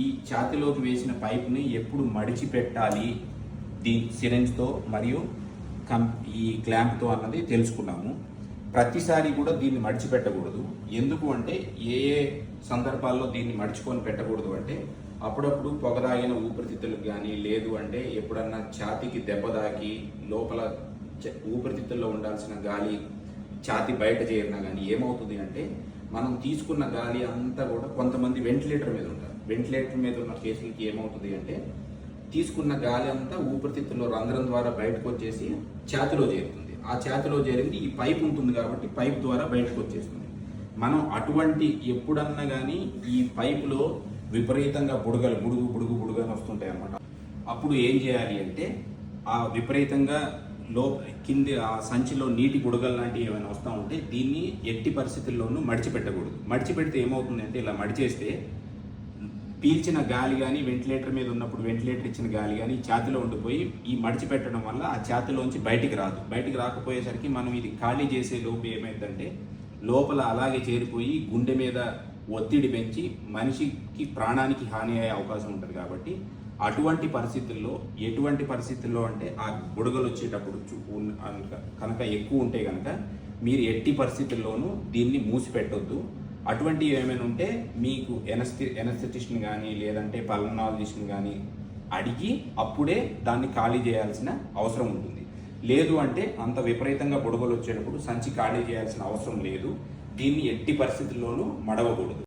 ఈ ఛాతిలోకి వేసిన పైప్ని ఎప్పుడు మడిచి పెట్టాలి సిరెంజ్తో మరియు ఈ క్లాంప్తో అన్నది తెలుసుకున్నాము. ప్రతిసారి కూడా దీన్ని మడిచిపెట్టకూడదు. ఎందుకు అంటే ఏ సందర్భాల్లో దీన్ని మడుచుకొని పెట్టకూడదు అంటే అప్పుడప్పుడు పొగదాగిన ఊపిరితిత్తులకు కానీ, లేదు అంటే ఎప్పుడన్నా ఛాతీకి దెబ్బ తాకి లోపల ఊపిరితిత్తుల్లో ఉండాల్సిన గాలి ఛాతీ బయట చేరినా కానీ ఏమవుతుంది అంటే మనం తీసుకున్న గాలి అంతా కూడా కొంతమంది వెంటిలేటర్ మీద ఉంటారు. వెంటిలేటర్ మీద ఉన్న కేసులకి ఏమవుతుంది అంటే తీసుకున్న గాలి అంతా ఊపిరితిత్తుల్లో రంధ్రం ద్వారా బయటకు వచ్చేసి ఛాతీలో చేరుతుంది. ఆ ఛాతీలో చేరింది ఈ పైప్ ఉంటుంది కాబట్టి పైప్ ద్వారా బయటకు వచ్చేస్తుంది. మనం అటువంటి ఎప్పుడన్నా కానీ ఈ పైపులో విపరీతంగా బుడగలు బుడుగు అని వస్తుంటాయి అన్నమాట. అప్పుడు ఏం చేయాలి అంటే ఆ విపరీతంగా కింది ఆ సంచిలో నీటి బుడగలు లాంటివి ఏమైనా వస్తూ ఉంటే దీన్ని ఎట్టి పరిస్థితుల్లోనూ మడిచిపెట్టకూడదు. మడిచిపెడితే ఏమవుతుంది అంటే ఇలా మడిచేస్తే పీల్చిన గాలి కానీ వెంటిలేటర్ మీద ఉన్నప్పుడు వెంటిలేటర్ ఇచ్చిన గాలి కానీ ఛాతీలో ఉండిపోయి ఈ మడిచిపెట్టడం వల్ల ఆ ఛాతీలోంచి బయటికి రాదు. బయటికి రాకపోయేసరికి మనం ఇది ఖాళీ చేసే లోపు ఏమైందంటే లోపల అలాగే చేరిపోయి గుండె మీద ఒత్తిడి పెంచి మనిషికి ప్రాణానికి హాని అయ్యే అవకాశం ఉంటుంది. కాబట్టి అటువంటి పరిస్థితుల్లో ఎటువంటి పరిస్థితుల్లో అంటే ఆ బుడగలు వచ్చేటప్పుడు కనుక ఎక్కువ ఉంటే కనుక మీరు ఎట్టి పరిస్థితుల్లోనూ దీన్ని మూసిపెట్టొద్దు. అటువంటివి ఏమైనా ఉంటే మీకు ఎనస్థెటిస్ట్ని కానీ లేదంటే పల్మనాలజిస్ట్ని కానీ అడిగి అప్పుడే దాన్ని ఖాళీ చేయాల్సిన అవసరం ఉంటుంది. లేదు అంటే అంత విపరీతంగా బుడగలు వచ్చేటప్పుడు సంచి ఖాళీ చేయాల్సిన అవసరం లేదు. దీన్ని ఎట్టి పరిస్థితుల్లోనూ మడవకూడదు.